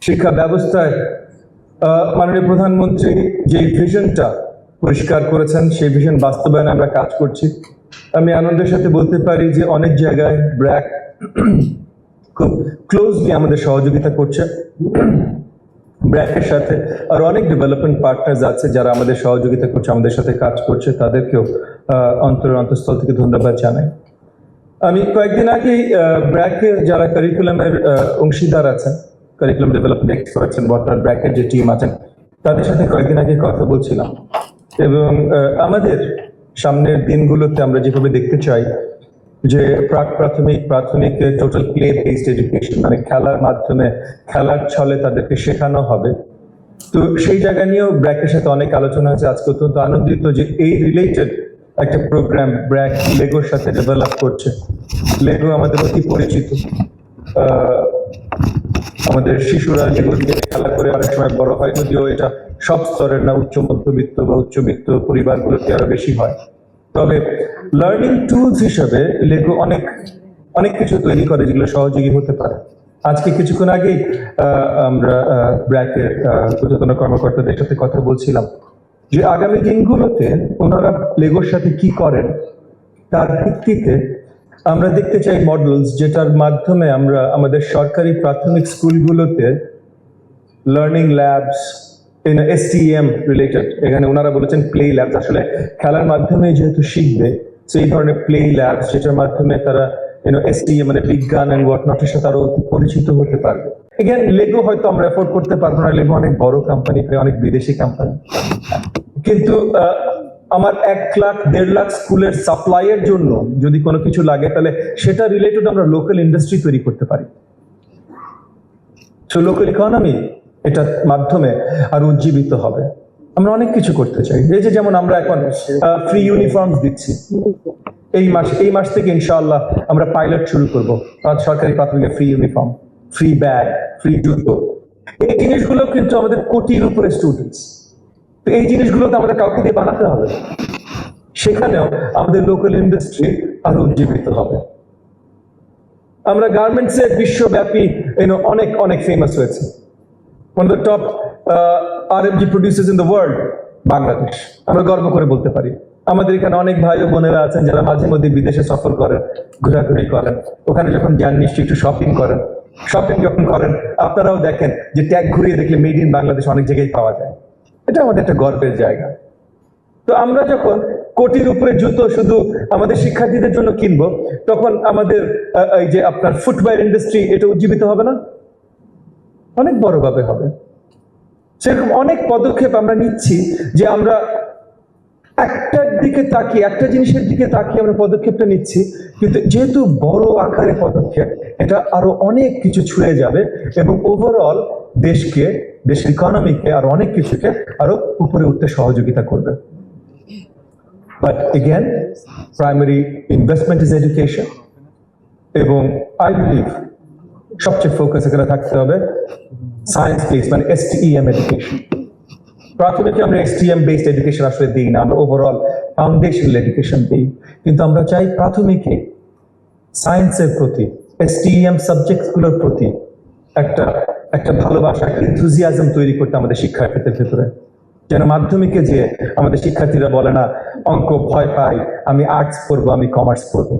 শিক্ষা ব্যবস্থায় মাননীয় প্রধানমন্ত্রী যে ভিশনটা পরিষ্কার করেছেন সেই ভিশন বাস্তবায়নে আমরা কাজ করছি। আমি আনন্দের সাথে বলতে পারি যে অনেক জায়গায় ব্র্যাক খুব ক্লোজলি আমাদের সহযোগিতা করছে। ব্র্যাকের সাথে আর অনেক ডেভেলপমেন্ট পার্টনার্স আছে যারা আমাদের সহযোগিতা করছে, আমাদের সাথে কাজ করছে, তাদেরকেও অন্তঃস্থল থেকে ধন্যবাদ জানাই। আমি কয়েকদিন আগেই ব্র্যাকের যারা কারিকুলামের অংশীদার আছেন, কারিকুলাম ডেভেলপমেন্ট এক্সপার্টস বর্তমান ব্র্যাকের যে টিম আছেন, তাদের সাথে কয়েকদিন আগে কথা বলছিলাম এবং আমাদের সামনের দিনগুলোতে আমরা যেভাবে দেখতে চাই যে প্রাথমিক টোটাল প্লে বেসড এডুকেশন, মানে খেলার মাধ্যমে খেলার ছলে তাদেরকে শেখানো হবে। তো সেই জায়গা নিয়েও ব্র্যাকের সাথে অনেক আলোচনা হয়েছে। আজকে অত্যন্ত আনন্দিত যে এই রিলেটেড একটা প্রোগ্রাম ব্র্যাক লেগোর সাথে ডেভেলপ করছে। লেগো আমাদের অতি পরিচিত, আমাদের শিশুরা লেগো দিয়ে খেলা করে অনেক সময় বড় হয়, যদিও এটা সব স্তরের না, উচ্চ মধ্যবিত্ত বা উচ্চবিত্ত পরিবারগুলোতে আরো বেশি হয়। তবে লার্নিং টুলস হিসেবে লেগো অনেক কিছু তৈরি করে যেগুলো সহযোগী হতে পারে। আজকে কিছুক্ষণ আগেই আমরা ব্র্যাকের ঊর্ধ্বতন কর্মকর্তাদের সাথে কথা বলছিলাম যে আগামী দিনগুলোতে ওনারা লেগোর সাথে কি করেন তার ভিত্তিতে আমরা দেখতে চাই মডেলস, যেটার মাধ্যমে আমরা আমাদের সরকারি প্রাথমিক স্কুলগুলোতে লার্নিং ল্যাবস, STEM রিলেটেড, এখানে ওনারা বলেছেন প্লে ল্যাবস, আসলে খেলার মাধ্যমে যেহেতু শিখবে, সেই ধরনের প্লে ল্যাবস যেটার মাধ্যমে তারা STEM মানে বিজ্ঞান এন্ড হোয়াটনটের সাথে আরো পরিচিত হতে পারবে। এগেন লেগো হয়তো আমরা এফোর্ড করতে পারবো না, লেগো অনেক বড় কোম্পানি, অনেক বিদেশি কোম্পানি, কিন্তু আমার 1 লাখ 1.5 লাখ স্কুলের সাপ্লাইয়ের জন্য যদি কোনো কিছু লাগে তাহলে সেটা রিলেটেড আমরা লোকাল ইন্ডাস্ট্রি তৈরি করতে পারি। সো লোকাল ইকোনমি এটার মাধ্যমে আর উজ্জীবিত হবে। আমরা অনেক কিছু করতে চাই। এই যে যেমন আমরা এখন ফ্রি ইউনিফর্ম দিচ্ছি, এই মাস থেকে ইনশাআল্লাহ আমরা পাইলট শুরু করব। সরকারি প্রাথমিক free uniform, free bag, free জুতো। এই জিনিসগুলো কিন্তু আমাদের কোটির উপরে স্টুডেন্টস, তো এই জিনিসগুলো তো আমাদের কাউকে দিয়ে বানাতে হবে। সেখানেও আমাদের লোকাল ইন্ডাস্ট্রি আরো উজ্জীবিত হবে। আমরা গার্মেন্টসে বিশ্বব্যাপী অনেক ফেমাস হয়েছে। One of the top RMG producers in the world, Bangladesh. আমরা গর্ব করে বলতে পারি। আমাদের এখানে অনেক ভাই ও বোনেরা আছেন যারা মাঝে মধ্যে বিদেশে সফর করেন, ঘোরাঘুরি করেন, ওখানে যখন যান নিশ্চয়ই একটু শপিং করেন। শপিং যখন করেন আপনারাও দেখেন যে ট্যাগ ঘুরিয়ে দেখলে মেড ইন বাংলাদেশ অনেক জায়গায় পাওয়া যায়। এটা আমাদের একটা গর্বের জায়গা। তো আমরা যখন কোটির উপরে জুতো শুধু আমাদের শিক্ষার্থীদের জন্য কিনবো, তখন আমাদের এই যে আপনার ফুটওয়্যার ইন্ডাস্ট্রি, এটা উজ্জীবিত হবে না? অনেক বড়ভাবে হবে। সেরকম অনেক পদক্ষেপ আমরা নিচ্ছি যে আমরা একটা জিনিসের দিকে তাকিয়ে আমরা পদক্ষেপটা নিচ্ছি, কিন্তু যেহেতু বড় আকারে পদক্ষেপ, এটা আরো অনেক কিছু ছুঁয়ে যাবে এবং ওভারঅল দেশের ইকোনমিকে আর অনেক কিছুকে আরো উপরে উঠতে সহযোগিতা করবে। But again, primary investment is education, এবং আই বিলিভ সবচেয়ে ফোকাস এখানে থাকতে হবে সায়েন্স বেসড মানে STEM এডুকেশন। প্রাথমিকে আমরা STEM বেসড এডুকেশন আসলে দিই না, আমরা ওভারঅল ফাউন্ডেশনাল এডুকেশন দিই, কিন্তু আমরা চাই প্রাথমিকে সায়েন্সের প্রতি, STEM সাবজেক্টগুলোর প্রতি একটা ভালোবাসা, এনথুজিয়াজম তৈরি করতে আমাদের শিক্ষার্থীদের ভেতরে, যেন মাধ্যমিকে যে আমাদের শিক্ষার্থীরা বলে না অঙ্ক ভয় পাই, আমি আর্টস পড়বো, আমি কমার্স পড়বো।